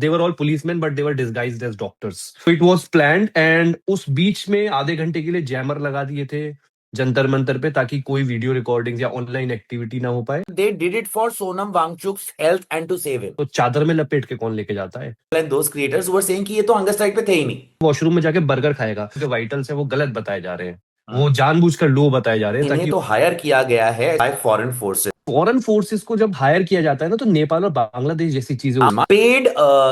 They were all policeman but they were disguised as doctors. It was planned and उस बीच में आधे घंटे के लिए जैमर लगा दिए थे जंतर मंतर पे, ताकि कोई वीडियो रिकॉर्डिंग या ऑनलाइन एक्टिविटी ना हो पाए। They did it for Sonam Wangchuk's health and to save him. तो चादर में लपेट के कौन लेके जाता है? And those creators were saying कि ये तो हंगर स्ट्राइक पे थे ही नहीं। वॉशरूम में जाके बर्गर खाएगा, जो वाइटल्स है वो गलत बताए जा रहे हैं, वो जानबूझकर लो बताए जा रहे हैं इन्हें ताकि तो हायर किया गया है bye foreign forces. Foreign forces को जब हायर किया जाता है ना, तो नेपाल और बांग्लादेश जैसी चीजें पेड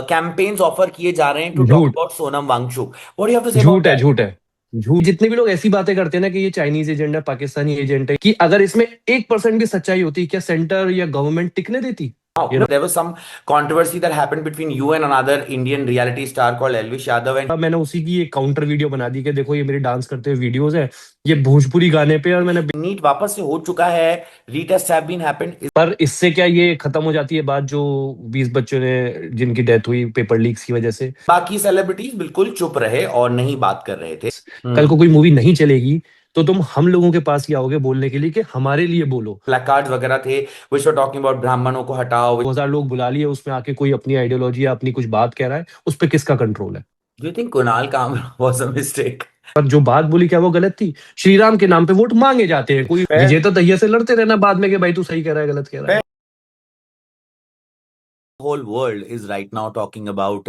कैंपेन्स ऑफर किए जा रहे हैं टू टॉक झूठ about Sonam Wangchuk. What do you have to say about झूठ है, दैट? झूठ है, झूठ। जितने भी लोग ऐसी बातें करते हैं ना कि ये चाइनीज एजेंट है, पाकिस्तानी एजेंट है, कि अगर इसमें 1% भी सच्चाई होती, क्या सेंटर या गवर्नमेंट टिकने देती? You know, there was some controversy that happened between you and another Indian reality star called Elvish Yadav, and मैंने उसी की एक काउंटर वीडियो बना दी कि देखो ये मेरे डांस करते हुए वीडियोस है, ये भोजपुरी गाने पे, और मैंने नीट वापस से हो चुका है। Retest have been happened. पर इससे क्या ये खत्म हो जाती है बात, जो 20 बच्चों ने जिनकी डेथ हुई पेपर लीक्स की वजह से? बाकी सेलिब्रिटीज बिल्कुल चुप रहे और नहीं बात कर रहे थे। कल को कोई मूवी नहीं चलेगी तो तुम हम लोगों के पास ही आओगे बोलने के लिए कि हमारे लिए बोलो। प्लैकार्ड्स वगैरह थे which were talking about ब्राह्मणों को हटाओ। 2000 लोग बुला लिए, उसमें आके कोई अपनी आइडियोलॉजी या अपनी कुछ बात कह रहा है, उस पर किसका कंट्रोल है? Do you think Kunal Kamra was a mistake? पर जो बात बोली क्या वो गलत थी? श्री राम के नाम पे वोट मांगे जाते हैं, कोई विजेता तैया से लड़ते रहना बाद में कि भाई तू सही कह रहा है गलत कह रहा है। Whole world is right now talking about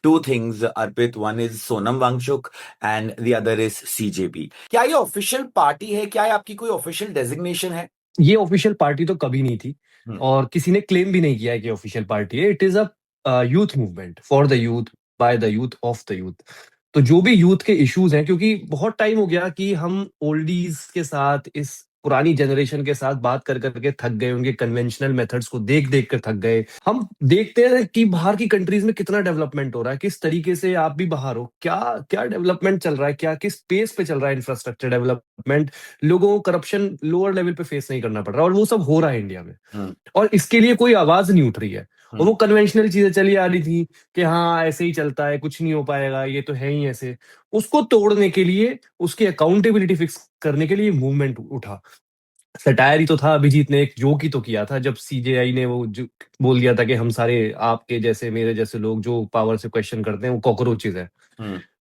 two things, Arpit. One is Sonam Wangchuk and the other is CJP. क्या ये ऑफिशियल पार्टी है? क्या ये आपकी कोई ऑफिशियल डेजिग्नेशन है? ये ऑफिशियल पार्टी तो कभी नहीं थी और किसी ने क्लेम भी नहीं किया है कि ऑफिशियल पार्टी है। It is a youth movement for the youth, by the youth, of the youth. तो जो भी यूथ के इश्यूज हैं, क्योंकि बहुत टाइम हो गया कि हम ओल्डीज के साथ, इस पुरानी जनरेशन के साथ बात कर करके थक गए, उनके कन्वेंशनल मेथड्स को देख देख कर थक गए। हम देखते हैं कि बाहर की कंट्रीज में कितना डेवलपमेंट हो रहा है, किस तरीके से आप भी बाहर हो, क्या क्या डेवलपमेंट चल रहा है, क्या किस पेस पे चल रहा है इंफ्रास्ट्रक्चर डेवलपमेंट, लोगों को करप्शन लोअर लेवल पे फेस नहीं करना पड़ रहा, और वो सब हो रहा है इंडिया में। और इसके लिए कोई आवाज नहीं उठ रही है। और वो कन्वेंशनल चीजें चली आ रही थी कि हाँ ऐसे ही चलता है, कुछ नहीं हो पाएगा, ये तो है ही ऐसे। उसको तोड़ने के लिए, उसकी अकाउंटेबिलिटी फिक्स करने के लिए मूवमेंट उठा। सटायर ही तो था, अभिजीत ने एक जोक ही तो किया था जब सीजेआई ने वो जो बोल दिया था कि हम सारे आपके जैसे मेरे जैसे लोग जो पावर से क्वेश्चन करते हैं वो कॉकरोचेज है।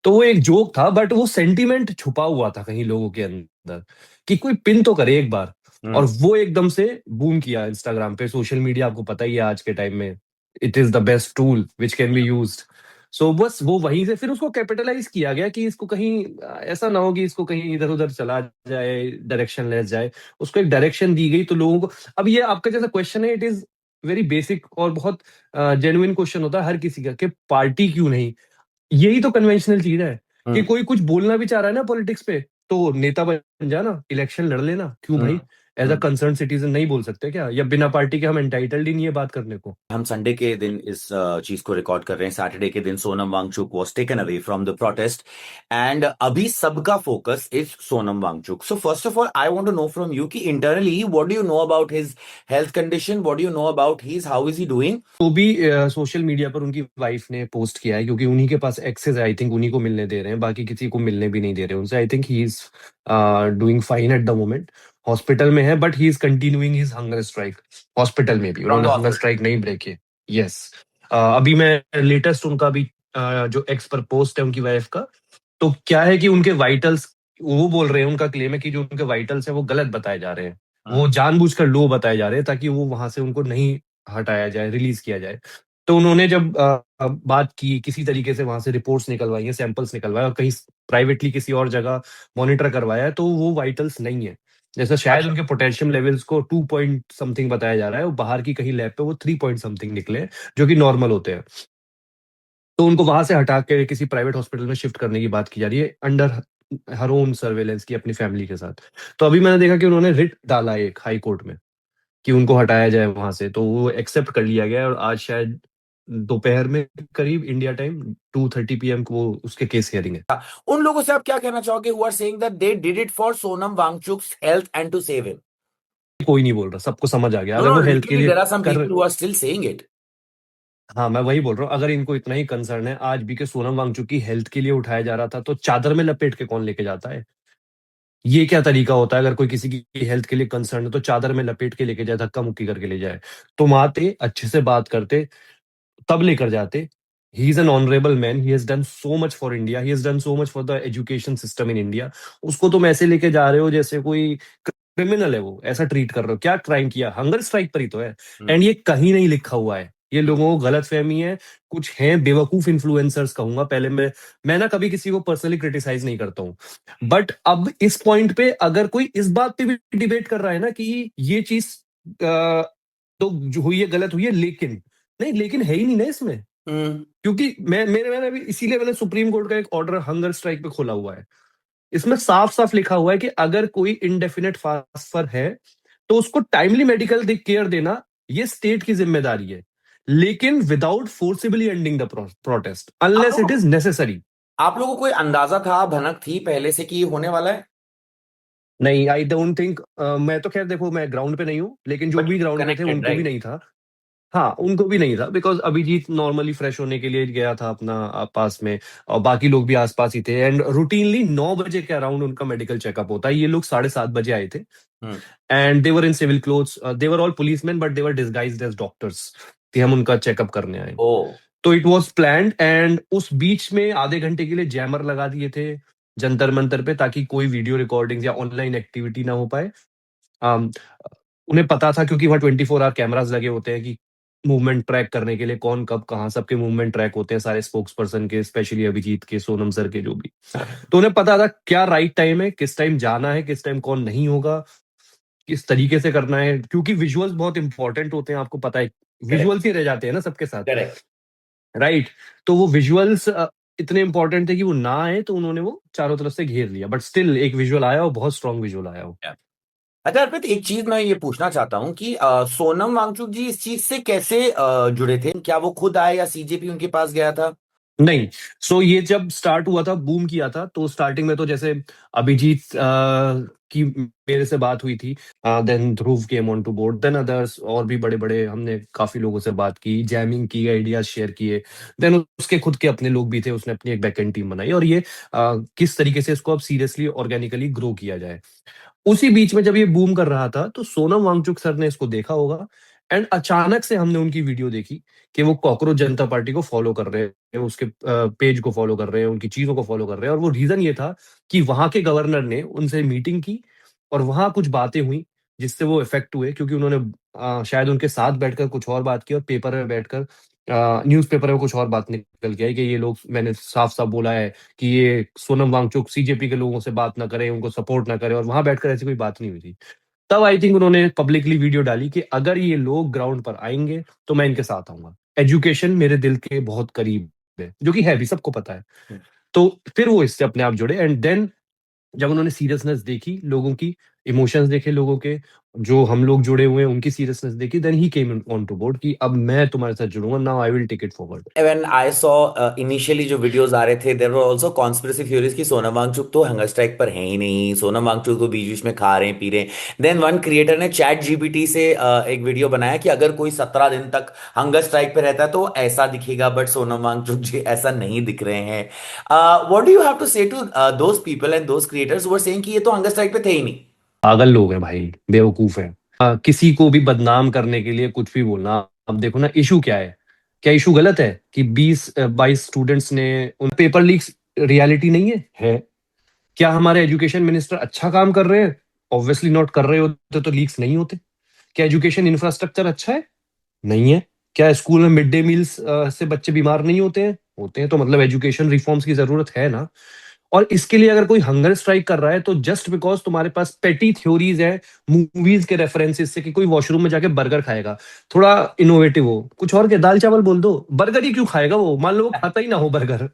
तो वो एक जोक था, बट वो सेंटीमेंट छुपा हुआ था कहीं लोगों के अंदर कि कोई पिन तो करे एक बार। और वो एकदम से बूम किया इंस्टाग्राम पे। सोशल मीडिया आपको पता ही है आज के टाइम में, it is the best tool which can be used. So बस वो वहीं से फिर उसको कैपिटलाइज किया गया कि इसको कहीं ऐसा ना हो कि इसको कहीं इधर उधर चला जाए, डायरेक्शन लेस जाए। उसको एक डायरेक्शन दी गई तो लोगों को, अब ये आपका जैसा क्वेश्चन है, इट इज वेरी बेसिक और बहुत जेन्युइन क्वेश्चन होता है हर किसी का कि पार्टी क्यों नहीं। यही तो कन्वेंशनल चीज है कि कोई कुछ बोलना भी चाह रहा है ना पॉलिटिक्स पे, तो नेता बन जाना, इलेक्शन लड़ लेना। क्यों भाई, एज अ कंसर्न सिटीजन नहीं बोल सकते क्या? या बिना पार्टी के हम एंटाइटल्ड ही नहीं है बात करने को? हम संडे के दिन इस चीज को रिकॉर्ड कर रहे हैं। सैटरडे के दिन Sonam Wangchuk was taken away from the protest and अभी सबका focus is Sonam Wangchuk. So first of all I want to know from you कि internally what do you know about his health condition, what do you know about his, how is he doing? तो भी social media पर उनकी wife ने post किया है, क्योंकि उन्हीं के पास एक्सेस है, आई थिंक उन्हीं को मिलने दे रहे हैं, बाकी किसी को मिलने भी नहीं दे रहे उनसे। I think he is doing fine at the moment, hospital में है, but he is continuing his hunger strike hospital में भी। उन्होंने हंगर स्ट्राइक नहीं ब्रेक किए। यस, अभी मैं लेटेस्ट उनका भी जो एक्स पर पोस्ट है उनकी वाइफ का, तो क्या है कि उनके वाइटल्स, वो बोल रहे हैं, उनका क्लेम है कि जो उनके वाइटल्स है वो गलत बताए जा रहे हैं, वो जानबूझकर लो बताए जा रहे हैं ताकि वो वहां से उनको नहीं हटाया जाए, रिलीज किया जाए। तो उन्होंने जब बात की, किसी तरीके से वहां से रिपोर्ट्स निकलवाई है, सैंपल्स निकलवाए और कहीं प्राइवेटली किसी और जगह मॉनिटर करवाया है, तो वो वाइटल्स नहीं है। जैसा शायद उनके पोटेशियम लेवल्स को 2 पॉइंट समथिंग बताया जा रहा है, वो बाहर की कहीं लैब पे वो 3 पॉइंट समथिंग निकले हैं, जो कि नॉर्मल होते हैं। तो उनको वहां से हटा के किसी प्राइवेट हॉस्पिटल में शिफ्ट करने की बात की जा रही है, अंडर हर ओन सर्वेलेंस की अपनी फैमिली के साथ। तो अभी मैंने देखा कि उन्होंने रिट डाला एक हाई कोर्ट में कि उनको हटाया जाए वहां से, तो वो एक्सेप्ट कर लिया गया है और आज शायद दोपहर में करीब इंडिया टाइम 2:30 PM को वो उसके केस हियरिंग है। उन लोगों से आप क्या कहना चाहोगे who are saying that they did it for Sonam Wangchuk's health and to save him? कोई नहीं बोल रहा, सबको समझ आ गया। No, अगर no, वो हेल्थ के literally लिए there are some कर, people who are still saying it. हाँ मैं वही बोल रहा हूँ, अगर इनको इतना ही कंसर्न है आज भी कि सोनम वांगचुक की हेल्थ के लिए उठाया जा रहा था, तो चादर में लपेट के कौन लेके जाता है? ये क्या तरीका होता है? अगर कोई किसी की हेल्थ के लिए कंसर्न है तो चादर में लपेट के लेके जाए, धक्का मुक्की करके ले जाए। तुम आते अच्छे से बात करते, तब लेकर जाते। he is an honorable man, he has done so much for India, he has done so much for the education system in India. उसको तुम ऐसे लेके जा रहे हो जैसे कोई क्रिमिनल है, वो ऐसा ट्रीट कर रहे हो। क्या क्राइम किया? हंगर स्ट्राइक पर ही तो है। एंड ये कहीं नहीं लिखा हुआ है, ये लोगों को गलत फहमी है। कुछ हैं बेवकूफ इन्फ्लुएंसर्स कहूंगा। पहले मैं ना कभी किसी को पर्सनली क्रिटिसाइज नहीं करता हूँ, बट अब इस पॉइंट पे अगर कोई इस बात पे भी डिबेट कर रहा है ना कि ये चीज तो जो हुई है गलत हुई है, लेकिन नहीं, लेकिन है ही नहीं ना इसमें। क्योंकि मैंने अभी इसीलिए मैंने सुप्रीम कोर्ट का एक ऑर्डर हंगर स्ट्राइक पे खोला हुआ है। इसमें साफ साफ लिखा हुआ है कि अगर कोई इंडेफिनेट फास्टर है तो उसको टाइमली मेडिकल केयर देना ये स्टेट की जिम्मेदारी है, लेकिन without forcibly ending the protest unless it is necessary. आप लोगों को कोई अंदाजा था, भनक थी पहले से कि ये होने वाला है? नहीं, आई डोंट थिंक। मैं तो खैर देखो, मैं ग्राउंड पे नहीं हूँ, लेकिन जो बट भी ग्राउंड पे थे कनेक्टेड, उनको भी राइट? नहीं था। हाँ, उनको भी नहीं था, बिकॉज अभिजीत नॉर्मली फ्रेश होने के लिए गया था अपना पास में, और बाकी लोग भी आसपास ही थे। एंड रूटीनली 9 बजे के अराउंड उनका मेडिकल चेकअप होता है। ये लोग 7:30 बजे आए थे, and they were in civil clothes, they were all policeman but they were disguised as doctors, कि हम उनका चेकअप करने आए। ओ, तो इट वॉज प्लान्ड, एंड उस बीच में आधे घंटे के लिए जैमर लगा दिए थे जंतर मंतर पे, ताकि कोई वीडियो रिकॉर्डिंग या ऑनलाइन एक्टिविटी ना हो पाए। um, उन्हें पता था, क्योंकि वहाँ 24 आवर कैमरास लगे होते हैं कि मूवमेंट ट्रैक करने के लिए कौन कब कहाँ, सबके मूवमेंट ट्रैक होते हैं सारे स्पोक्स पर्सन के, स्पेशली अभिजीत के, सोनम सर के, जो भी। तो उन्हें पता था क्या राइट टाइम है, किस टाइम जाना है, किस टाइम कौन नहीं होगा, किस तरीके से करना है, क्योंकि विजुअल्स बहुत इंपॉर्टेंट होते हैं, आपको पता है। करेक्ट, विजुअल्स ही रह जाते हैं ना सबके साथ, करेक्ट। राइट? तो वो विजुअल्स इतने इंपॉर्टेंट थे कि वो ना आए, तो उन्होंने वो चारों तरफ से घेर लिया, बट स्टिल एक विजुअल आया, और बहुत स्ट्रॉन्ग विजुअल आया वो। अच्छा अर्पित, एक चीज मैं ये पूछना चाहता हूँ कि सोनम वांगचुक जी इस चीज से कैसे जुड़े थे? क्या वो खुद आए या सीजेपी उनके पास गया था? नहीं, सो ये जब स्टार्ट हुआ था, बूम किया था, तो स्टार्टिंग में तो जैसे अभिजीत की मेरे से बात हुई थी, then Dhruv came on to board, then others, और भी बड़े बड़े, हमने काफी लोगों से बात की, जैमिंग की, आइडियाज शेयर किए। देन उसके खुद के अपने लोग भी थे, उसने अपनी एक बैकएंड टीम बनाई, और ये किस तरीके से इसको अब सीरियसली ऑर्गेनिकली ग्रो किया जाए। उसी बीच में जब ये बूम कर रहा था, तो सोनम वांगचुक सर ने इसको देखा होगा, एंड अचानक से हमने उनकी वीडियो देखी कि वो कॉकरोच जनता पार्टी को फॉलो कर रहे हैं, उसके पेज को फॉलो कर रहे हैं, उनकी चीजों को फॉलो कर रहे हैं। और वो रीजन ये था कि वहां के गवर्नर ने उनसे मीटिंग की, और वहां कुछ बातें हुई जिससे वो इफेक्ट हुए, क्योंकि उन्होंने शायद उनके साथ बैठकर कुछ और बात की, और पेपर में बैठकर न्यूज़पेपर में कुछ और बात निकल के आई कि ये लोग, मैंने साफ साफ बोला है कि ये सोनम वांगचुक सीजेपी के लोगों से बात ना करें, उनको सपोर्ट ना करें, और वहां बैठकर ऐसी कोई बात नहीं हुई थी। तब आई थिंक उन्होंने पब्लिकली वीडियो डाली कि अगर ये लोग ग्राउंड पर आएंगे तो मैं इनके साथ आऊंगा। एजुकेशन मेरे दिल के बहुत करीब है, जो कि है भी, सबको पता है। तो फिर वो इससे अपने आप जुड़े, एंड देन जब उन्होंने सीरियसनेस देखी लोगों की, इमोशंस देखे लोगों के, जो हम लोग जुड़े हुए हैं उनकी सीरियसनेस देखी, then he came on to board कि अब मैं तुम्हारे साथ जुड़ूंगा, now I will take it forward. When I saw initially जो वीडियोस आ रहे थे, there were also conspiracy theories कि सोनम वांगचुक तो हंगर स्ट्राइक पर है ही नहीं, सोनम वांगचुक तो बीच बीच में खा रहे हैं पी रहे हैं। देन वन क्रिएटर ने चैट जीपीटी से एक वीडियो बनाया कि अगर कोई 17 दिन तक हंगर स्ट्राइक पे रहता है तो ऐसा दिखेगा, बट सोनम वांगचुक जी ऐसा नहीं दिख रहे हैं। What do you have to say to those people and those creators who are saying कि ये तो हंगर स्ट्राइक पे थे ही नहीं? पागल लोग हैं भाई, बेवकूफ हैं। किसी को भी बदनाम करने के लिए कुछ भी बोलना। अब देखो ना, इशू क्या है? क्या इशू गलत है कि 20-22 स्टूडेंट्स ने उन पेपर लीक्स रियलिटी नहीं है? क्या हमारे एजुकेशन मिनिस्टर अच्छा काम कर रहे हैं? Obviously not. कर रहे होते तो लीक्स नहीं होते। क्या एजुकेशन इंफ्रास्ट्रक्चर अच्छा है? नहीं है। क्या स्कूल में मिड डे मील्स से बच्चे बीमार नहीं होते हैं? होते हैं। तो मतलब एजुकेशन रिफॉर्म्स की जरूरत है ना। और इसके लिए अगर कोई हंगर स्ट्राइक कर रहा है, तो जस्ट बिकॉज तुम्हारे पास पेटी थ्योरीज है मूवीज के रेफरेंसेस से कि कोई वॉशरूम में जाके बर्गर खाएगा, थोड़ा इनोवेटिव हो, कुछ और के दाल चावल बोल दो, बर्गर ही क्यों खाएगा वो? मान लो वो खाता ही ना हो बर्गर।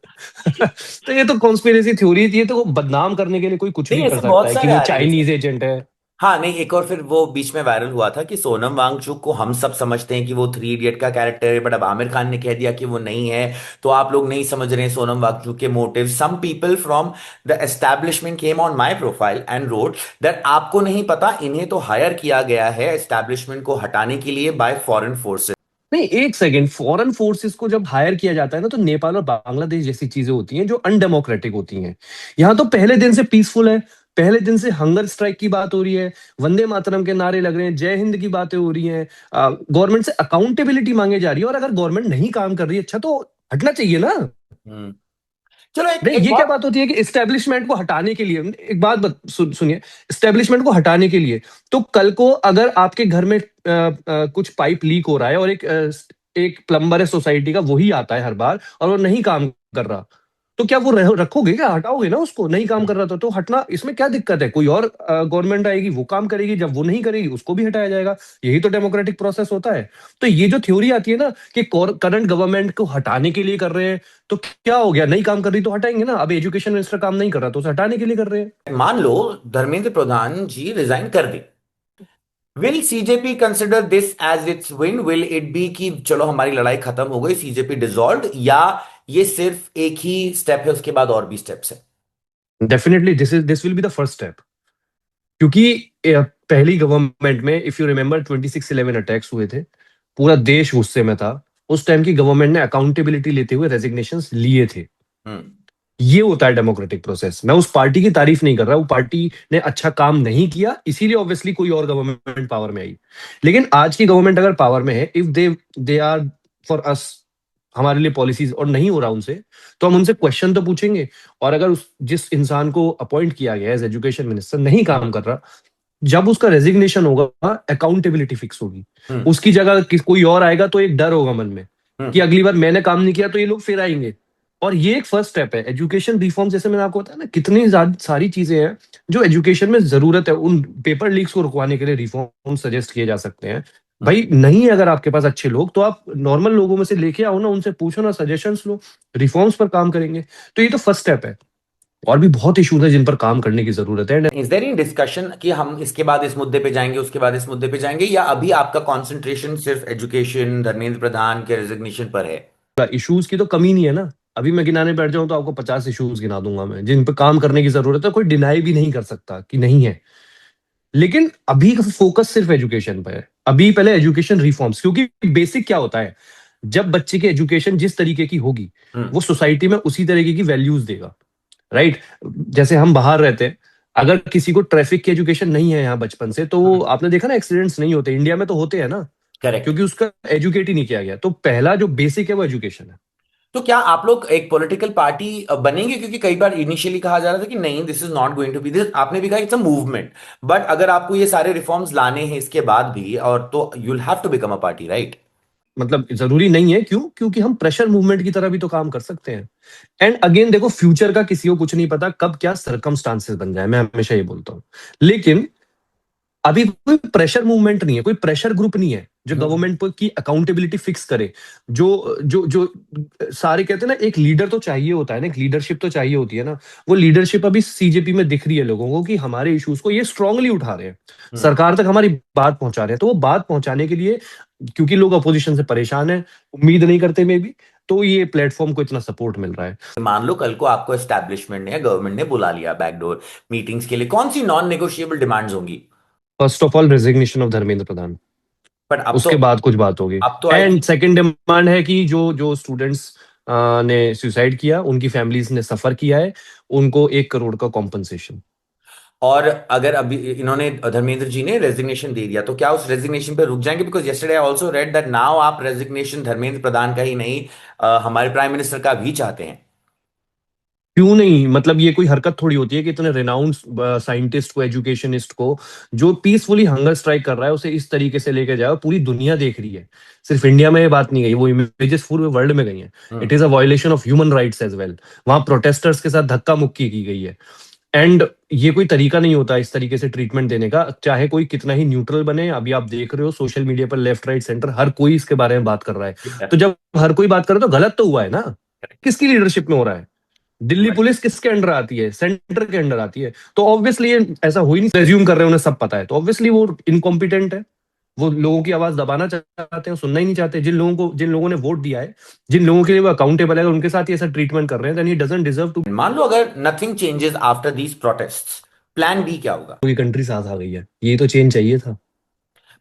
तो ये तो कॉन्स्पिरेसी थ्योरी, ये तो बदनाम करने के लिए कोई कुछ नहीं, भी कर ऐसे सकता बहुत है कि सारे वो आ रहे हैं जैसे। चाइनीज एजेंट है। हाँ, नहीं, एक और फिर वो बीच में वायरल हुआ था कि सोनम वांगचुक को हम सब समझते हैं कि वो थ्री इडियट का कैरेक्टर है, बट अब आमिर खान ने कह दिया कि वो नहीं है, तो आप लोग नहीं समझ रहे हैं सोनम वांगचुक के motive. Some people from the establishment came on my profile and wrote that आपको नहीं पता, इन्हें तो हायर किया गया है एस्टैब्लिशमेंट को हटाने के लिए बाय फॉरेन फोर्सेस। नहीं, एक सेकेंड, फॉरेन फोर्सेस को जब हायर किया जाता है ना, तो नेपाल और बांग्लादेश जैसी चीजें होती हैं जो अनडेमोक्रेटिक होती हैं। यहाँ तो पहले दिन से पीसफुल है, पहले दिन से हंगर स्ट्राइक की बात हो रही है, वंदे मातरम के नारे लग रहे हैं, जय हिंद की बातें हो रही हैं, गवर्नमेंट से अकाउंटेबिलिटी मांगे जा रही है। और अगर गवर्नमेंट नहीं काम कर रही है, अच्छा तो हटना चाहिए ना। हम्म। चलो एक नहीं, एक ये क्या बहुत। बात होती है कि इस्टेब्लिशमेंट को हटाने के लिए, एक बात सुनिए, इस्टेब्लिशमेंट को हटाने के लिए, तो कल को अगर आपके घर में कुछ पाइप लीक हो रहा है और एक प्लम्बर है सोसाइटी का, वही आता है हर बार और वो नहीं काम कर रहा, तो क्या वो रखोगे, क्या हटाओगे ना उसको? नहीं काम कर रहा था तो हटना, इसमें क्या दिक्कत है? कोई और गवर्नमेंट आएगी, वो काम करेगी, जब वो नहीं करेगी उसको भी हटाया जाएगा। यही तो डेमोक्रेटिक प्रोसेस होता है। तो ये जो थ्योरी आती है ना कि करंट गवर्नमेंट को हटाने के लिए कर रहे हैं, तो क्या हो गया? नहीं काम कर रही तो हटाएंगे ना। अब एजुकेशन मिनिस्टर काम नहीं कर रहा तो उसे हटाने के लिए कर रहे हैं। मान लो धर्मेंद्र प्रधान जी रिजाइन कर दे, will CJP consider this as its win? Will it be कि चलो हमारी लड़ाई खत्म हो गई, सीजेपी डिसॉल्व्ड, या ये सिर्फ एक ही स्टेप है, उसके बाद और भी स्टेप्स है? Definitely this will be the first step. क्योंकि पहली गवर्नमेंट में, इफ यू रिमेंबर, 26/11 अटैक्स हुए थे, पूरा देश गुस्से में था। उस टाइम की गवर्नमेंट ने अकाउंटेबिलिटी लेते हुए रेजिग्नेशंस लिए थे। हम्म। ये होता है डेमोक्रेटिक प्रोसेस। मैं उस पार्टी की तारीफ नहीं कर रहा, वो पार्टी ने अच्छा काम नहीं किया, इसीलिए ऑब्वियसली कोई और गवर्नमेंट पावर में आई। लेकिन आज की गवर्नमेंट अगर पावर में है, if they are for us, हमारे लिए पॉलिसीज और नहीं हो रहा उनसे, तो हम उनसे क्वेश्चन तो पूछेंगे। और अगर जिस इंसान को अपॉइंट किया गया एज एजुकेशन मिनिस्टर नहीं काम कर रहा, जब उसका रेजिग्नेशन होगा, अकाउंटेबिलिटी फिक्स होगी। हम्म। उसकी जगह कोई और आएगा तो एक डर होगा मन में कि हम्म। अगली बार मैंने काम नहीं किया तो ये लोग फिर आएंगे। और ये एक फर्स्ट स्टेप है। एजुकेशन रिफॉर्म, जैसे मैंने आपको बताया ना, कितनी सारी चीजें हैं जो एजुकेशन में जरूरत है। उन पेपर लीक्स को रुकवाने के लिए रिफॉर्म सजेस्ट किए जा सकते हैं। हम्म। भाई नहीं है अगर आपके पास अच्छे लोग, तो आप नॉर्मल लोगों में से लेके आओ ना, उनसे पूछो ना, सजेशंस लो, रिफॉर्म्स पर काम करेंगे। तो ये तो फर्स्ट स्टेप है। और भी बहुत इश्यूज है जिन पर काम करने की जरूरत है। इज देयर इन डिस्कशन कि हम इसके बाद इस मुद्दे पे जाएंगे, उसके बाद इस मुद्दे पे जाएंगे, या अभी आपका कंसंट्रेशन सिर्फ एजुकेशन, धर्मेंद्र प्रधान के रेजिग्नेशन पर है? इश्यूज की तो कमी नहीं है ना। अभी मैं गिनाने बैठ जाऊं तो आपको 50 इश्यूज गिना दूंगा मैं, जिन पर काम करने की जरूरत है। कोई डिनाई भी नहीं कर सकता कि नहीं है। लेकिन अभी का फोकस सिर्फ एजुकेशन पर है। अभी पहले एजुकेशन रिफॉर्म्स, क्योंकि बेसिक क्या होता है, जब बच्चे की एजुकेशन जिस तरीके की होगी, हम्म। वो सोसाइटी में उसी तरीके की वैल्यूज देगा। राइट? जैसे हम बाहर रहते हैं, अगर किसी को ट्रैफिक की एजुकेशन नहीं है यहाँ बचपन से, तो आपने देखा ना, एक्सीडेंट्स नहीं होते। इंडिया में तो होते हैं ना, करेक्ट। क्योंकि उसका एजुकेट ही नहीं किया गया। तो पहला जो बेसिक है वो एजुकेशन है। तो क्या आप लोग एक पॉलिटिकल पार्टी बनेंगे? क्योंकि कई बार इनिशियली कहा जा रहा था कि नहीं, this is not going to be this, आपने भी कहा इट्स अ मूवमेंट, बट अगर आपको ये सारे रिफॉर्म्स लाने हैं इसके बाद भी, और तो you will have to become a party, right? मतलब जरूरी नहीं है, क्यों? क्योंकि हम प्रेशर मूवमेंट की तरह भी तो काम कर सकते हैं। एंड अगेन देखो, फ्यूचर का किसी को कुछ नहीं पता, कब क्या सरकमस्टांसेस बन जाए। मैं हमेशा ये बोलता हूँ। लेकिन अभी कोई प्रेशर मूवमेंट नहीं है, कोई प्रेशर ग्रुप नहीं है जो हम्म। गवर्नमेंट पर की अकाउंटेबिलिटी फिक्स करे। जो जो जो सारे कहते हैं ना, एक लीडर तो चाहिए होता है ना, एक लीडरशिप तो चाहिए होती है ना। वो लीडरशिप अभी सीजेपी में दिख रही है लोगों को कि हमारे इश्यूज को ये स्ट्रांगली उठा रहे हैं, हम्म। सरकार तक हमारी बात पहुंचा रहे हैं। तो वो बात पहुंचाने के लिए, क्योंकि लोग अपोजिशन से परेशान है, उम्मीद नहीं करते मे भी, तो ये प्लेटफॉर्म को इतना सपोर्ट मिल रहा है। मान लो कल को आपको एस्टैब्लिशमेंट ने या गवर्नमेंट ने बुला लिया बैकडोर मीटिंग्स के लिए, कौन सी नॉन नेगोशिएबल डिमांड्स होंगी? First of all resignation of Dharmendra Pradhan, but उसके बाद कुछ बात होगी। अब तो आई एंड थिंक। सेकंड डिमांड है कि जो जो स्टूडेंट्स ने सुसाइड किया, उनकी फैमिलीज ने सफर किया है, उनको 1 करोड़ का कॉम्पनसेशन। और अगर अभी इन्होंने, धर्मेंद्र जी ने रेजिग्नेशन दे दिया, तो क्या उस रेजिग्नेशन पे रुक जाएंगे? Because yesterday I also read that now आप रेजिग्नेशन धर्मेंद्र प्रधान का ही नहीं, हमारे प्राइम मिनिस्टर का भी चाहते हैं। क्यों नहीं? मतलब ये कोई हरकत थोड़ी होती है कि इतने रिनाउंड साइंटिस्ट को, एजुकेशनिस्ट को, जो पीसफुली हंगर स्ट्राइक कर रहा है, उसे इस तरीके से लेके जाओ। पूरी दुनिया देख रही है, सिर्फ इंडिया में ये बात नहीं गई, वो इमेजेस पूरे वर्ल्ड में गई हैं। It hmm. Is a violation of human rights as well. वहां प्रोटेस्टर्स के साथ धक्का मुक्की की गई है। एंड ये कोई तरीका नहीं होता इस तरीके से ट्रीटमेंट देने का, चाहे कोई कितना ही न्यूट्रल बने। अभी आप देख रहे हो सोशल मीडिया पर लेफ्ट राइट सेंटर हर कोई इसके बारे में बात कर रहा है। तो जब हर कोई बात करे तो गलत तो हुआ है ना। किसकी लीडरशिप में हो रहा है? दिल्ली पुलिस किसके अंडर आती है? सेंटर के अंडर आती है। तो ऑब्वियसली ये ऐसा हो ही नहीं, रेज्यूम कर रहे हैं, उन्हें सब पता है, तो ऑब्वियसली वो इनकॉम्पिटेंट है। वो लोगों की आवाज दबाना चाहते हैं, सुनना ही नहीं चाहते। जिन लोगों ने वोट दिया है, जिन लोगों के लिए वो अकाउंटेबल है, अगर उनके साथ ये ऐसा ट्रीटमेंट कर रहे हैं, then he doesn't deserve to. मान लो अगर nothing changes after these protests, plan B क्या होगा? पूरी कंट्री साथ आ गई है, ये तो चेंज चाहिए था।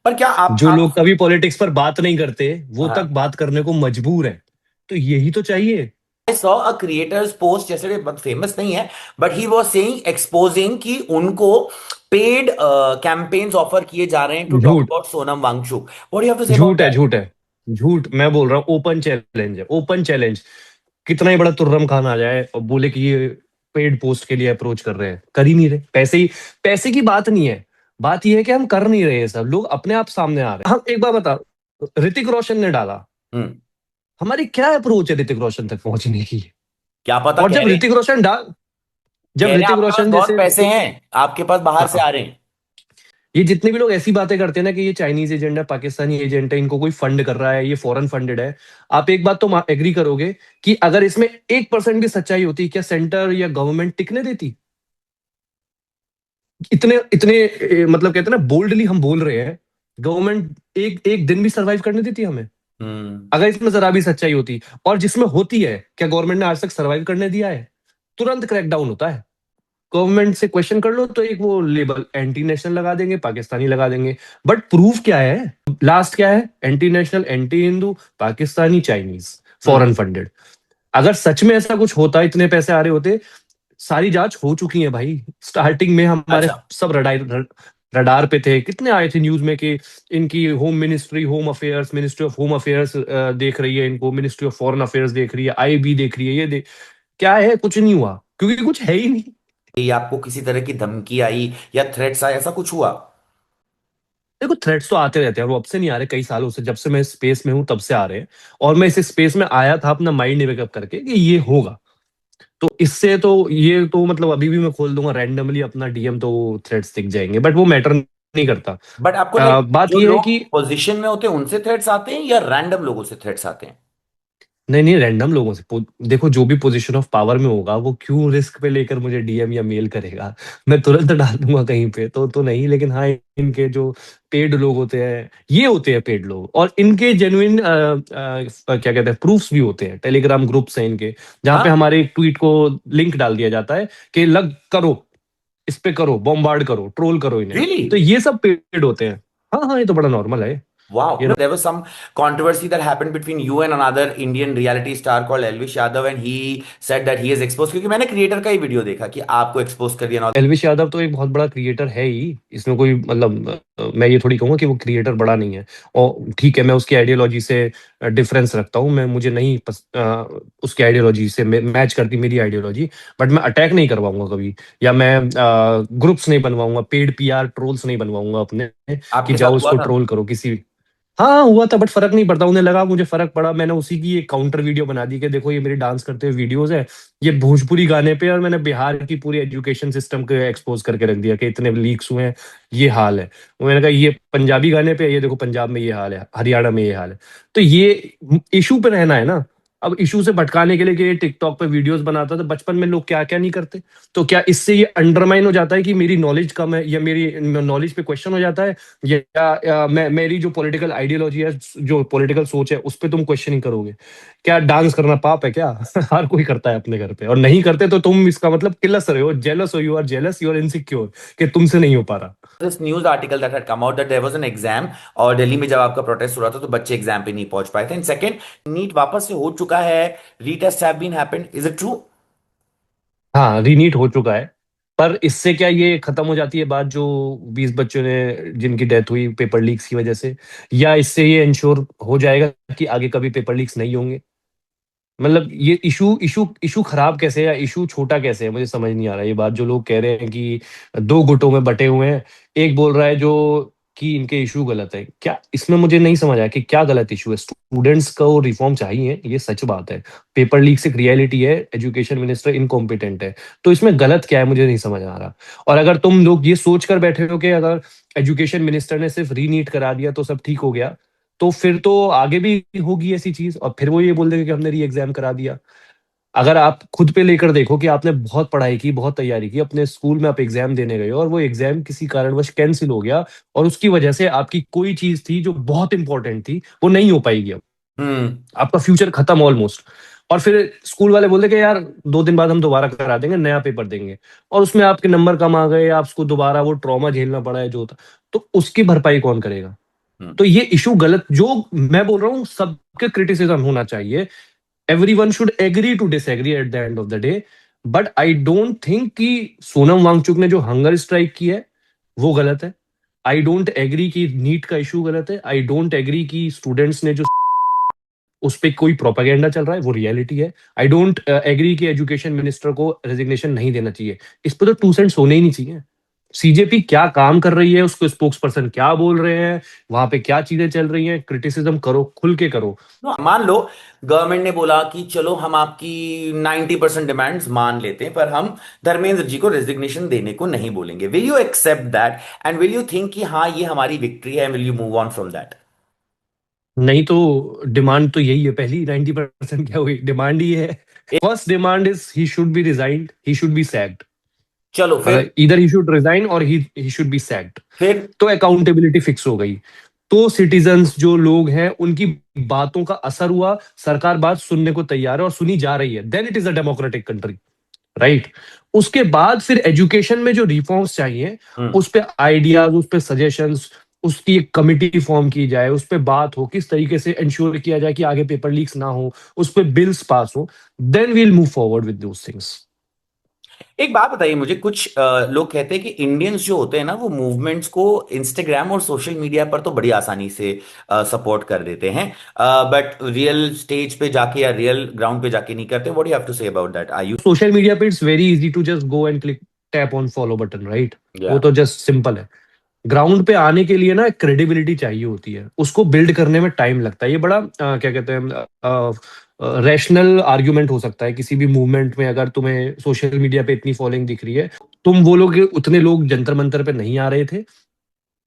पर क्या आप जो आप लोग कभी पॉलिटिक्स पर बात नहीं करते, वो तक हाँ। बात करने को मजबूर है। तो यही तो चाहिए। I saw a creator's post yesterday, बहुत फेमस नहीं है, but he was saying, exposing कि उनको पेड कैंपेन्स ऑफर किए जा रहे हैं टू टॉक झूठ, about Sonam Wangchuk. What do you have to say about झूठ है, दैट? झूठ है। झूठ, मैं बोल रहा हूँ, ओपन चैलेंज है, ओपन चैलेंज। कितना ही बड़ा तुर्रम खान आ जाए और बोले कि ये पेड पोस्ट के लिए अप्रोच कर रहे हैं, कर ही नहीं रहे। पैसे ही, पैसे की बात नहीं है, बात ये है कि हम कर नहीं रहे हैं, सब लोग अपने आप सामने आ रहे हैं। हम एक बार बता, ऋतिक रोशन ने डाला, हम्म। हमारी क्या अप्रोच है ऋतिक रोशन तक पहुंचने की? क्या पता, और जब ऋतिक रोशन डाल, कह जब रहे हैं ऋतिक आपके पास रोशन बहुत जैसे, पैसे हैं, आपके पास बाहर से हाँ, आ रहे हैं। ये जितने भी लोग ऐसी बातें करते हैं ना कि ये चाइनीज एजेंट है, पाकिस्तानी एजेंट है, इनको कोई फंड कर रहा है, ये फॉरेन फंडेड है, आप एक बात तो एग्री करोगे कि अगर इसमें 1% भी सच्चाई होती, क्या सेंटर या गवर्नमेंट टिकने देती? इतने इतने मतलब कहते हैं ना, बोल्डली हम बोल रहे हैं, गवर्नमेंट एक एक दिन भी सरवाइव करने देती हमें? हम्म। अगर इसमें जरा भी सच्चाई होती, और जिसमें होती है, क्या गवर्नमेंट ने आज तक सरवाइव करने दिया है? तुरंत क्रैकडाउन होता है। गवर्नमेंट से क्वेश्चन कर लो तो एक वो लेबल एंटी नेशनल लगा देंगे, पाकिस्तानी लगा देंगे, बट प्रूफ क्या है? लास्ट क्या है? Anti national, anti Hindu, Pakistani, Chinese, hmm. Foreign funded. अगर सच में ऐसा कुछ होता, इतने पैसे आ रहे होते, सारी जांच हो चुकी है भाई। स्टार्टिंग में हमारे अच्छा। सब रडार रडार पे थे, कितने आए थे न्यूज में कि इनकी home ministry, home affairs, ministry of home affairs देख रही है इनको, मिनिस्ट्री ऑफ फॉरेन अफेयर्स देख रही है, आईबी देख रही है, ये देख। क्या है? कुछ नहीं हुआ, क्योंकि कुछ है ही नहीं। ये आपको किसी तरह की धमकी आई या थ्रेट्स आए, ऐसा कुछ हुआ? देखो, थ्रेट्स तो आते रहते हैं, और वो अब से नहीं आ रहे, कई सालों से, जब से मैं इस स्पेस में हूं तब से आ रहे हैं। और मैं इस स्पेस में आया था अपना माइंड मेकअप करके कि ये होगा। तो इससे तो ये तो मतलब अभी भी मैं खोल दूंगा रैंडमली अपना डीएम, तो थ्रेड्स दिख जाएंगे, बट वो मैटर नहीं करता। बट आपको लाइक बात जो ये है लोग कि पोजीशन में होते हैं उनसे थ्रेट्स आते हैं या रैंडम लोगों से थ्रेट्स आते हैं? नहीं नहीं, रैंडम लोगों से देखो, जो भी पोजीशन ऑफ पावर में होगा वो क्यों रिस्क पे लेकर मुझे डीएम या मेल करेगा? मैं तुरंत डाल दूंगा कहीं पे, तो नहीं। लेकिन हाँ, इनके जो पेड लोग होते हैं, ये होते हैं पेड लोग, और इनके जेन्युइन क्या कहते हैं, प्रूफ्स भी होते हैं, टेलीग्राम ग्रुप्स हैं इनके, जहां पे हाँ। हमारे एक ट्वीट को लिंक डाल दिया जाता है कि लग करो, इस पे करो, बॉम्बार्ड करो, ट्रोल करो इन्हें। रियली? तो ये सब पेड होते हैं। हाँ हाँ, ये तो बड़ा नॉर्मल है। Wow. ये There was some controversy that happened between you and another Indian reality star called Elvish Yadav, and he said that he is exposed. क्योंकि मैंने क्रिएटर का ही वीडियो देखा कि आपको एक्सपोज कर दिया ना। एलविश यादव तो एक बहुत बड़ा क्रिएटर है ही, इसमें कोई मतलब मैं ये थोड़ी कहूंगा कि वो क्रिएटर बड़ा नहीं है। और ठीक है, मैं उसकी आइडियोलॉजी से डिफरेंस रखता हूँ, मैं मुझे नहीं उसकी आइडियोलॉजी से मैच करती मेरी आइडियोलॉजी। बट मैं अटैक नहीं करवाऊंगा कभी, या मैं ग्रुप्स नहीं बनवाऊंगा, पेड पीआर ट्रोल्स नहीं बनवाऊंगा अपने, कि आपके जाओ साथ हुआ इसको था? ट्रोल करो किसी। हाँ हुआ था, बट फर्क नहीं पड़ता, उन्हें लगा मुझे फर्क पड़ा, मैंने उसी की एक काउंटर वीडियो बना दी कि देखो ये मेरी डांस करते हुए वीडियोस है, ये भोजपुरी गाने पे, और मैंने बिहार की पूरी एजुकेशन सिस्टम को एक्सपोज करके रख दिया कि इतने लीक्स हुए हैं, ये हाल है। और मैंने कहा ये पंजाबी गाने पे, ये देखो पंजाब में ये हाल है, हरियाणा में ये हाल है। तो ये इशू पे रहना है ना। अब इशू से भटकाने के लिए कि ये टिकटॉक पे वीडियोस बनाता था, बचपन में लोग क्या क्या नहीं करते। तो क्या इससे ये अंडरमाइन हो जाता है कि मेरी नॉलेज कम है, या मेरी नॉलेज पे क्वेश्चन हो जाता है, या मैं मेरी जो पॉलिटिकल आइडियोलॉजी है, जो पॉलिटिकल सोच है, उस पे तुम क्वेश्चनिंग करोगे? क्या डांस करना पाप है क्या? हर कोई करता है अपने घर पे, और नहीं करते तो तुम इसका मतलब किलस रहे हो, जेलस हो, you are jealous, you are insecure कि तुमसे नहीं हो पा रहा। This news article that had come out that there was an exam और दिल्ली में जब आपका प्रोटेस्ट हो रहा था तो बच्चे एग्जाम पे नहीं पहुंच पाए थे। एंड सेकंड, नीट वापस से हो चुका है, retest have been happened, is it true? हाँ, रीनीट हो चुका है। पर इससे क्या ये खत्म हो जाती है बात, जो 20 बच्चों ने जिनकी डेथ हुई पेपर लीक्स की वजह से, या इससे ये इंश्योर हो जाएगा कि आगे कभी पेपर लीक्स नहीं होंगे? मतलब ये इशू इशू इशू खराब कैसे है, या इशू छोटा कैसे है, मुझे समझ नहीं आ रहा। ये बात जो लोग कह रहे हैं कि दो गुटों में बटे हुए हैं, एक बोल रहा है जो कि इनके इशू गलत है, क्या इसमें मुझे नहीं समझ आया कि क्या गलत इशू है। स्टूडेंट्स को रिफॉर्म चाहिए, ये सच बात है। पेपर लीक से रियलिटी है, एजुकेशन मिनिस्टर इनकॉम्पिटेंट है, तो इसमें गलत क्या है मुझे नहीं समझ आ रहा। और अगर तुम लोग ये सोच कर बैठे हो कि अगर एजुकेशन मिनिस्टर ने सिर्फ रीनीट करा दिया तो सब ठीक हो गया, तो फिर तो आगे भी होगी ऐसी चीज, और फिर वो ये बोल देंगे कि हमने री एग्जाम करा दिया। अगर आप खुद पे लेकर देखो कि आपने बहुत पढ़ाई की, बहुत तैयारी की, अपने स्कूल में आप एग्जाम देने गए हो, और वो एग्जाम किसी कारणवश कैंसिल हो गया, और उसकी वजह से आपकी कोई चीज थी जो बहुत इंपॉर्टेंट थी वो नहीं हो पाएगी, अब हम्म। आपका फ्यूचर खत्म ऑलमोस्ट। और फिर स्कूल वाले बोलते कि यार 2 दिन बाद हम दोबारा करा देंगे, नया पेपर देंगे, और उसमें आपके नंबर कम आ गए, आपको दोबारा वो ट्रॉमा झेलना पड़ा है जो था, तो उसकी भरपाई कौन करेगा? हम्म। तो ये इशू गलत, जो मैं बोल रहा हूँ, सबके क्रिटिसिज्म होना चाहिए। Everyone should agree to disagree at the end of the day. But I don't think कि सोनम वांगचुक ने जो हंगर स्ट्राइक की है वो गलत है। आई डोंट एग्री कि नीट का इशू गलत है। आई डोंट एग्री कि स्टूडेंट्स ने जो उस पे कोई प्रोपागेंडा चल रहा है, वो रियलिटी है। आई डोंट एग्री कि एजुकेशन मिनिस्टर को रेजिग्नेशन नहीं देना चाहिए। इस पे तो टू सेंट्स होने ही नहीं चाहिए। सीजेपी क्या काम कर रही है, उसको स्पोक्स पर्सन क्या बोल रहे हैं, वहां पे क्या चीजें चल रही हैं, क्रिटिसिज्म करो, खुल के करो। मान लो गवर्नमेंट ने बोला कि चलो हम आपकी 90% डिमांड्स मान लेते हैं, पर हम धर्मेंद्र जी को रेजिग्नेशन देने को नहीं बोलेंगे। Will you accept that and will you think कि हाँ ये हमारी विक्ट्री है, will you move on from that? नहीं तो डिमांड तो यही है, पहली 90% क्या हुई, डिमांड ही है। First demand is he should be resigned, he should be sacked. चलो फिर। अगर इधर ही शुड रिजाइन और ही शुड बी सैक्ड, फिर तो अकाउंटेबिलिटी फिक्स हो गई। तो सिटीजन्स जो लोग हैं उनकी बातों का असर हुआ, सरकार बात सुनने को तैयार है और सुनी जा रही है, then it is a democratic country, right. उसके बाद फिर एजुकेशन में जो रिफॉर्म्स चाहिए, उस पे आइडियाज, उस पे सजेशंस, उसकी एक कमिटी फॉर्म की जाए, उस पे बात हो, किस तरीके से इंश्योर किया जाए कि आगे पेपर लीक्स ना हो, उस पे बिल्स पास हो, then we'll move forward with those things. एक बात बताइए मुझे, कुछ लोग कहते हैं कि इंडियंस जो होते हैं ना वो मूवमेंट्स को इंस्टाग्राम और सोशल मीडिया पर तो बड़ी आसानी से सपोर्ट कर देते हैं, बट रियल स्टेज पे जाके या रियल ग्राउंड पे जाके नहीं करते। What you have to say about that? Are you? Social media पे it's very easy to just go and click tap on follow button, right. वो या तो जस्ट सिंपल है। ग्राउंड पे आने के लिए ना क्रेडिबिलिटी चाहिए होती है, उसको बिल्ड करने में टाइम लगता है। ये बड़ा क्या कहते हैं, रैशनल आर्ग्यूमेंट हो सकता है किसी भी मूवमेंट में। अगर तुम्हें सोशल मीडिया पे इतनी फॉलोइंग दिख रही है, तुम वो लोग, उतने लोग जंतर मंतर पे नहीं आ रहे थे,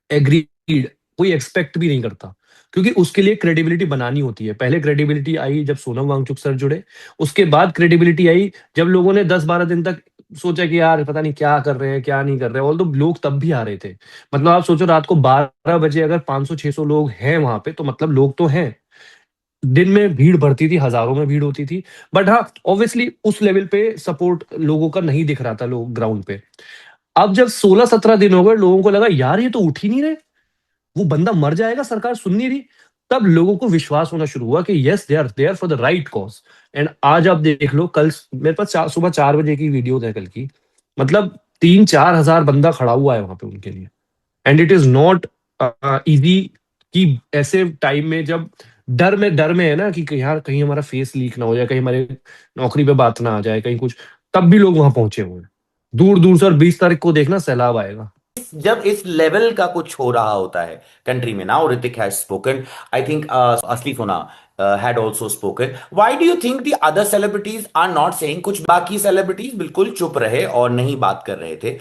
एग्रीड, कोई एक्सपेक्ट भी नहीं करता, क्योंकि उसके लिए क्रेडिबिलिटी बनानी होती है। पहले क्रेडिबिलिटी आई जब सोनम वांगचुक सर जुड़े, उसके बाद क्रेडिबिलिटी आई जब लोगों ने 10-12 दिन तक सोचा कि यार पता नहीं क्या कर रहे हैं, क्या नहीं कर रहे हैं। ऑल तो लोग तब भी आ रहे थे। मतलब आप सोचो, रात को 12 बजे अगर 500-600 लोग हैं वहां पे, तो मतलब लोग तो हैं। दिन में भीड़ बढ़ती थी, हजारों में भीड़ होती थी, बट हाँ, ऑब्वियसली उस लेवल पे सपोर्ट लोगों का नहीं दिख रहा था, लोग ग्राउंड पे। अब जब 16-17 दिन हो गए, लोगों को लगा यार ये तो उठ ही नहीं रहे, वो बंदा मर जाएगा, सरकार सुन नहीं रही। तब लोगों को विश्वास होना शुरू हुआ कि yes, they are there for the right cause. And आज आप देख लो, कल मेरे पास सुबह 4 बजे की वीडियो है कल की। मतलब 3-4 हजार बंदा खड़ा हुआ है वहां पे उनके लिए। And it is not easy कि ऐसे टाइम में, जब डर में है ना कि यार कहीं हमारा फेस लीक ना हो जाए, कहीं हमारे नौकरी पे बात ना आ जाए, कहीं कुछ, तब भी लोग वहां पहुंचे हुए हैं दूर दूर से। और 20 तारीख को देखना सैलाब आएगा। जब इस लेवल का कुछ हो रहा होता है कंट्री में, now Hrithik has spoken, I think असली सोना had also spoken. Why do you think the other celebrities are not saying? कुछ बाकी सेलिब्रिटीज बिल्कुल चुप रहे और नहीं बात कर रहे थे।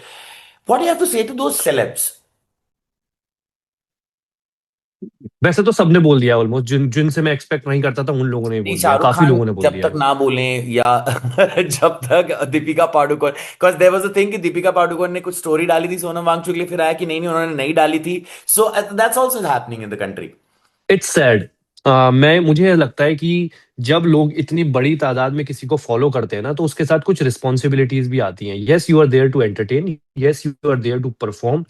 What do you have to say to those celebs? वैसे तो सबने बोल दिया ऑलमोस्ट, जिनसे मैं एक्सपेक्ट नहीं करता था उन लोगों ने ही नहीं, बोल दिया, शाहरुख काफी खान लोगों ने बोल जब दिया तक है। ना बोले या जब तक Deepika Padukone, because there was a thing कि दीपिका पादुकोण ने कुछ स्टोरी डाली थी सोनम वांगचुक के लिए, फिर आया कि नहीं नहीं उन्होंने नहीं डाली थी। So that's also happening in the country. It's sad. मैं मुझे लगता है कि जब लोग इतनी बड़ी तादाद में किसी को फॉलो करते हैं ना, तो उसके साथ कुछ रिस्पॉन्सिबिलिटीज भी आती हैं। Yes, you are there to entertain, yes you are there to perform,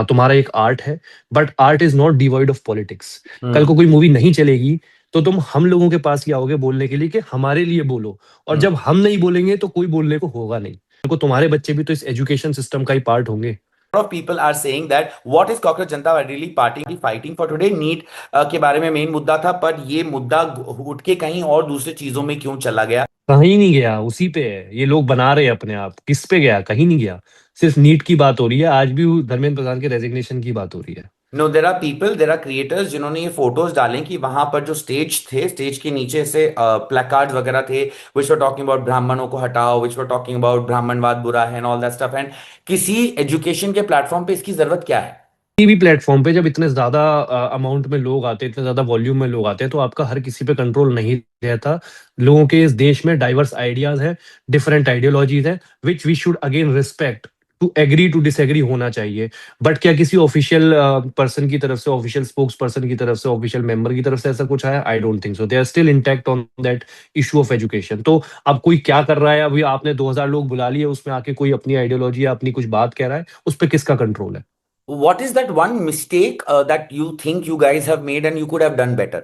तुम्हारा एक आर्ट है, but art is not devoid of politics. कल को कोई मूवी नहीं चलेगी, तो तुम हम लोगों के पास ही आओगे बोलने के लिए कि हमारे लिए बोलो, और जब हम नहीं बोलेंगे तो कोई बोलने को होगा नहीं। देखो, तुम्हारे बच्चे भी तो इस एजुकेशन सिस्टम का ही पार्ट होंगे। Of people are saying that what is Cockroach Janata Party party fighting for today? NEET के बारे में मेन मुद्दा था, पर ये मुद्दा उठ के कहीं और दूसरे चीजों में क्यों चला गया? कहीं नहीं गया, उसी पे है। ये लोग बना रहे हैं अपने आप, किस पे गया, कहीं नहीं गया। सिर्फ नीट की बात हो रही है, आज भी धर्मेंद्र प्रधान के रेजिग्नेशन की बात हो रही है। No, there are people, there are creators जिन्होंने ये फोटोज डाले कि वहां पर जो स्टेज थे, स्टेज के नीचे से प्लेकार्ड्स वगैरह थे विच वर टॉकिंग अबाउट ब्राह्मणों को हटाओ, विच वर टॉकिंग अबाउट ब्राह्मणवाद बुरा है and all that stuff. And किसी एजुकेशन के प्लेटफॉर्म पे इसकी जरूरत क्या है? किसी भी प्लेटफॉर्म पे जब इतने ज्यादा अमाउंट में लोग आते हैं, इतने ज्यादा वॉल्यूम में लोग आते हैं, तो आपका हर किसी पे कंट्रोल नहीं रहता। लोगों के इस देश में डाइवर्स आइडियाज हैं, डिफरेंट आइडियोलॉजीज हैं, which we should again respect. To agree to disagree होना चाहिए, बट क्या किसी ऑफिशियल पर्सन की तरफ से, ऑफिशियल स्पोक्स पर्सन की तरफ से, ऑफिशियल मेंबर की तरफ से ऐसा कुछ आया? I don't think so. They are still intact on that issue of education. तो अब कोई क्या कर रहा है, अभी आपने 2000 लोग बुला लिए, उसमें आके कोई अपनी आइडियोलॉजी या अपनी कुछ बात कह रहा है, उस पर किसका कंट्रोल है? What is that one mistake that you think you guys have made and you could have done better?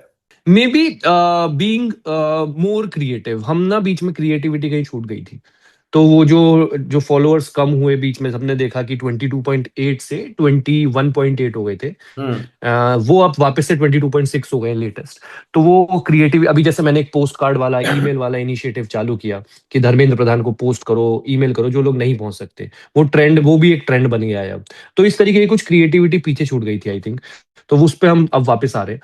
May be being more creative. हम ना बीच में क्रिएटिविटी कहीं छूट गई थी। तो वो जो जो फॉलोअर्स कम हुए बीच में, सबने देखा कि 22.8 से 21.8 हो गए थे। हम्म। वो अब वापस से 22.6 हो गए लेटेस्ट। तो वो क्रिएटिव, अभी जैसे मैंने एक पोस्ट कार्ड वाला, ईमेल वाला इनिशिएटिव चालू किया कि धर्मेंद्र प्रधान को पोस्ट करो, ईमेल करो, जो लोग नहीं पहुंच सकते। वो ट्रेंड, वो भी एक ट्रेंड बन गया है अब। तो इस तरीके की कुछ क्रिएटिविटी पीछे छूट गई थी आई थिंक, तो उस पे हम अब वापस आ रहे हैं।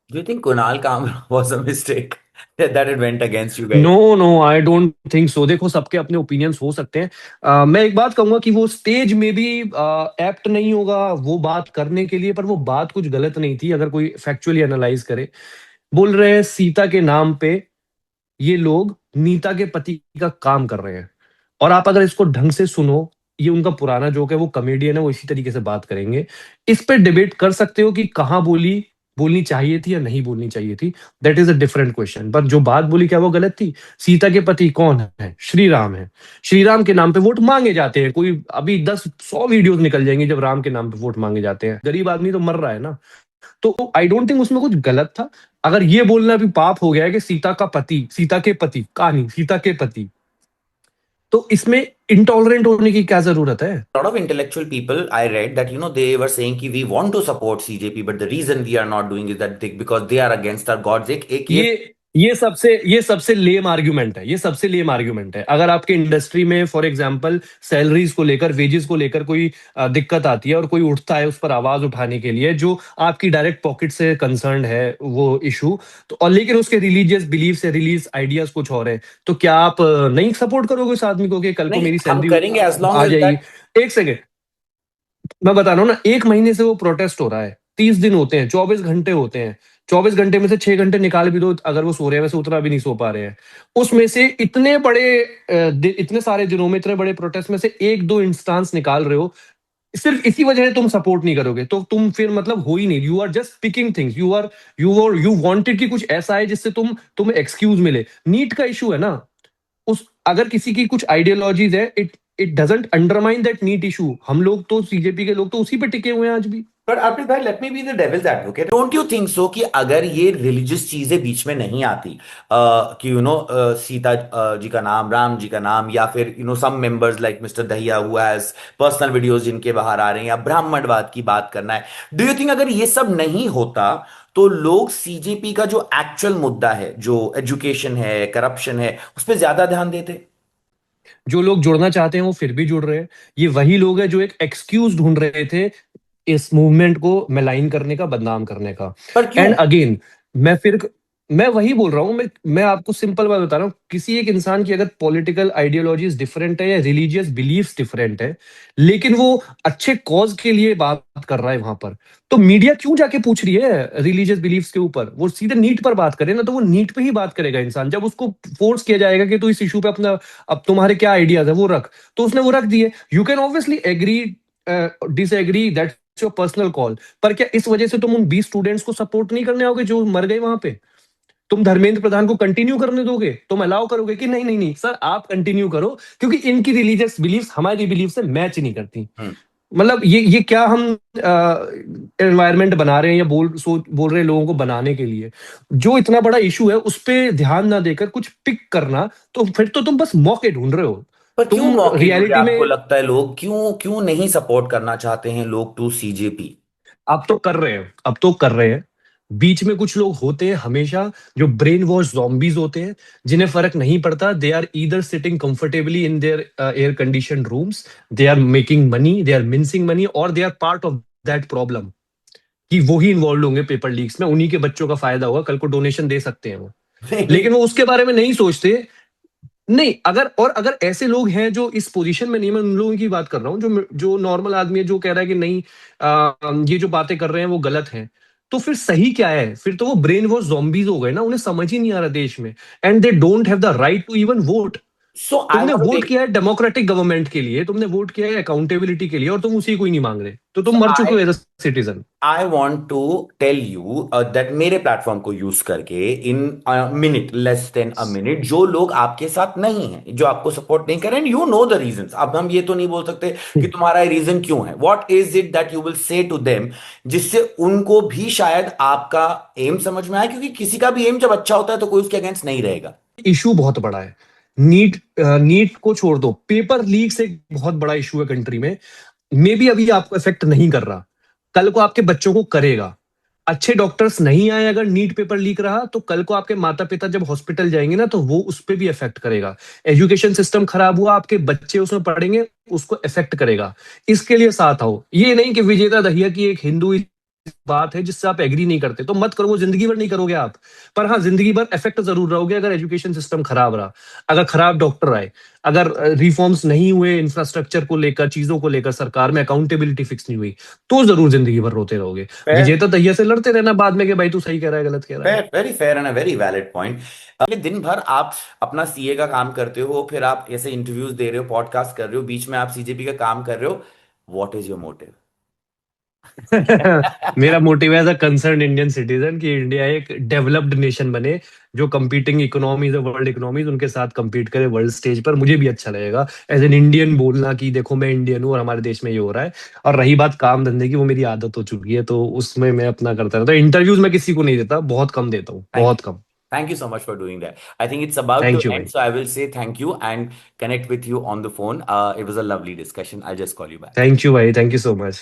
Do you think Kunal Kamra was a mistake that it went against you guys? No no, I don't think so. देखो, सबके अपने ओपिनियंस हो सकते हैं। मैं एक बात कहूंगा कि वो स्टेज में भी एप्ट नहीं होगा वो बात करने के लिए, पर वो बात कुछ गलत नहीं थी अगर कोई फैक्चुअली एनालाइज करे। बोल रहे हैं सीता के नाम पे ये लोग नीता के पति का काम कर रहे हैं। और आप अगर इसको ढंग से सुनो, ये उनका पुराना जोक है, वो कॉमेडियन है, वो इसी तरीके से बात करेंगे। इस पे डिबेट कर सकते हो कि कहाँ बोलनी चाहिए थी या नहीं बोलनी चाहिए थी, that is a different question. पर जो बात बोली, क्या वो गलत थी? सीता के पति कौन है? श्री राम है। श्री राम के नाम पे वोट मांगे जाते हैं। कोई अभी 10-100 वीडियोस निकल जाएंगे जब राम के नाम पे वोट मांगे जाते हैं। गरीब आदमी तो मर रहा है ना। तो आई डोंट थिंक उसमें कुछ गलत था। अगर ये बोलना भी पाप हो गया है कि सीता का पति, सीता के पति, कहानी सीता के पति, तो इसमें इंटॉलरेंट होने की क्या जरूरत है? Lot of intellectual people I read that they were saying कि we want to support CJP but the reason we are not doing is that because they are against our gods। एक ये ये सबसे लेम आर्ग्यूमेंट है। ये सबसे लेम argument है। अगर आपके इंडस्ट्री में फॉर एग्जांपल सैलरीज को लेकर, वेजेस को लेकर कोई दिक्कत आती है और कोई उठता है उस पर आवाज उठाने के लिए, जो आपकी डायरेक्ट पॉकेट से कंसर्न है वो इशू, तो और लेकिन उसके रिलीजियस बिलीफ से रिलीज आइडियाज कुछ और है, तो क्या आप नहीं सपोर्ट करोगे उस आदमी को कि कल को नहीं मेरी हम सैलरी करेंगे as long आ as जाएगी? that। एक सेकेंड, मैं बता रहा हूँ ना, 1 महीने से वो प्रोटेस्ट हो रहा है। 30 दिन होते हैं, 24 घंटे होते हैं। 24 घंटे में से 6 घंटे निकाल भी दो अगर वो सो रहे हैं, वैसे उतना भी नहीं सो पा रहे हैं। उसमें से इतने बड़े इतने सारे दिनों में, इतने बड़े प्रोटेस्ट में से एक दो इंस्टांस निकाल रहे हो, सिर्फ इसी वजह से तुम सपोर्ट नहीं करोगे, तो तुम फिर मतलब हो ही नहीं। You are just picking things. You wanted कि कुछ ऐसा है जिससे तुम्हें एक्सक्यूज मिले। नीट का इशू है ना, उस अगर किसी की कुछ आइडियोलॉजीज है, it it doesn't undermine that NEET issue. हम लोग तो, सीजेपी के लोग तो उसी पे टिके हुए हैं आज भी। पर अर्पित भाई let me be the devil's advocate. Don't you think so कि अगर ये रिलीजियस चीजें बीच में नहीं आती, कि सीता जी का नाम, राम जी का नाम, या फिर some members like mister Dahiya who has personal videos जिनके बाहर आ रहे हैं, या ब्राह्मणवाद की बात करना है, डू यू थिंक अगर ये सब नहीं होता तो लोग सीजेपी का जो एक्चुअल मुद्दा है, जो एजुकेशन है, करप्शन है, उस पर ज्यादा ध्यान देते? जो लोग जुड़ना चाहते हैं वो फिर भी जुड़ रहे हैं। ये वही लोग हैं जो एक एक्सक्यूज ढूंढ रहे थे इस मूवमेंट को मेलाइन करने का, बदनाम करने का। पर क्यों? एंड अगेन, मैं फिर मैं वही बोल रहा हूं। मैं आपको सिंपल बात बता रहा हूं, किसी एक इंसान की अगर पॉलिटिकल आइडियोलॉजीज डिफरेंट है या रिलीजियस बिलीफ्स डिफरेंट है, लेकिन वो अच्छे कॉज के लिए बात कर रहा है वहां पर, तो मीडिया क्यों जाके पूछ रही है रिलीजियस बिलीफ्स के ऊपर? वो सीधे नीट पर बात करे ना, तो वो नीट पे ही बात करेगा इंसान। जब उसको फोर्स किया जाएगा कि तू इस इशू पे अपना, अब तुम्हारे क्या आइडियाज है वो रख, तो उसने वो रख दिए। You can obviously agree, disagree, that's your personal call. पर क्या इस वजह से तुम उन 20 स्टूडेंट्स को सपोर्ट नहीं करने आओगे जो मर गए वहां पे? तुम धर्मेंद्र प्रधान को कंटिन्यू करने दोगे? तुम अलाउ करोगे कि नहीं नहीं नहीं सर आप कंटिन्यू करो, क्योंकि इनकी रिलीजियस बिलीफ्स हमारी बिलीफ से मैच नहीं करती? हम्म। मतलब ये क्या हम एनवायरनमेंट बना रहे हैं, या बोल रहे हैं लोगों को बनाने के लिए? जो इतना बड़ा इशू है उस पे ध्यान ना देकर कुछ पिक करना, तो फिर तो तुम बस मौके ढूंढ रहे हो। पर क्यों तुम मौके ढूंढ रहे रियलिटी हैं? आपको में, लगता है लोग क्यों क्यों नहीं सपोर्ट करना चाहते हैं लोग टू सीजेपी? अब तो कर रहे हैं, अब तो कर रहे हैं। बीच में कुछ लोग होते हैं हमेशा, जो ब्रेन वॉश zombies होते हैं, जिन्हें फर्क नहीं पड़ता। They are either sitting comfortably in their air condition rooms, they are making money, they are minting money, और they are part of that problem, कि वो ही इन्वॉल्व होंगे पेपर लीक्स में, उन्हीं के बच्चों का फायदा होगा, कल को डोनेशन दे सकते हैं वो। नहीं। लेकिन वो उसके बारे में नहीं सोचते। नहीं, अगर ऐसे लोग हैं जो इस पोजीशन में नहीं, मैं उन लोगों की बात कर रहा हूँ जो जो नॉर्मल आदमी है, जो कह रहा है कि नहीं, ये जो बातें कर रहे हैं वो गलत हैं, तो फिर सही क्या है? फिर तो वो ब्रेन वॉश zombies हो गए ना, उन्हें समझ ही नहीं आ रहा देश में। And they don't have the right to even vote. So I तुमने वांट टू वोट टेक किया है डेमोक्रेटिक गवर्नमेंट के लिए, तुमने वोट किया है अकाउंटेबिलिटी के लिए, और तुम उसी को ही नहीं मांग रहे, तो तुम सो मर चुके आई हो as a citizen. I want to tell you that मेरे प्लेटफॉर्म को यूज करके in minute, less than a minute, जो लोग आपके साथ नहीं हैं, जो आपको सपोर्ट नहीं करें, यू नो द रीजंस। अब हम ये तो नहीं बोल सकते कि तुम्हारा रीजन क्यों है, what is it that you will say to them, जिससे उनको भी शायद आपका एम समझ में आए, क्योंकि किसी का भी एम जब अच्छा होता है तो कोई उसके अगेंस्ट नहीं रहेगा। इशू बहुत बड़ा है। नीट को छोड़ दो, पेपर लीक्स एक बहुत बड़ा इशू है कंट्री में। मे बी अभी आपको इफेक्ट नहीं कर रहा, कल को आपके बच्चों को करेगा। अच्छे डॉक्टर्स नहीं आए अगर नीट पेपर लीक रहा, तो कल को आपके माता पिता जब हॉस्पिटल जाएंगे ना, तो वो उस पर भी इफेक्ट करेगा। एजुकेशन सिस्टम खराब हुआ, आपके बच्चे उसमें पढ़ेंगे, उसको इफेक्ट करेगा। इसके लिए साथ आओ। ये नहीं कि विजेता दहिया की एक हिंदू बात है जिससे आप एग्री नहीं करते तो मत करो, वो जिंदगी भर नहीं करोगे आप। पर हाँ, जिंदगी भर इफेक्ट जरूर रहोगे अगर एजुकेशन सिस्टम खराब रहा, अगर खराब डॉक्टर आए, अगर रिफॉर्म्स नहीं हुए इंफ्रास्ट्रक्चर को लेकर, चीजों को लेकर, सरकार में अकाउंटेबिलिटी फिक्स नहीं हुई, तो जरूर जिंदगी भर रोते रहोगे। फेयर, विजेता दहिया से लड़ते रहना बाद में कि भाई तू सही कह रहा है, गलत कह रहा है। Fair, very fair and a very valid point. अगले दिन भर आप अपना सीए का काम करते हो, फिर आप ऐसे इंटरव्यूज दे रहे हो, पॉडकास्ट कर रहे हो, बीच में आप सीजेपी का काम कर रहे हो। What is your motive? मेरा मोटिव है as a concern Indian citizen कि इंडिया एक डेवलप्ड नेशन बने, जो कंपीटिंग इकोनॉमीज, वर्ल्ड इकोनॉमीज, उनके साथ compete करे वर्ल्ड स्टेज पर। मुझे भी अच्छा लगेगा एज एन इंडियन बोलना कि देखो मैं इंडियन हूँ और हमारे देश में ये हो रहा है। और रही बात काम धंधे की, वो मेरी आदत हो चुकी है, तो उसमें मैं अपना करता रहता हूँ। इंटरव्यूज मैं किसी को नहीं देता, बहुत कम देता हूँ, थैंक बहुत you, come. Thank you so much for doing that. I think it's about to thank you end, भाई। so I will say thank you and connect with you on the phone. It was a lovely discussion. I'll just call you back. Thank you भाई, thank you so much.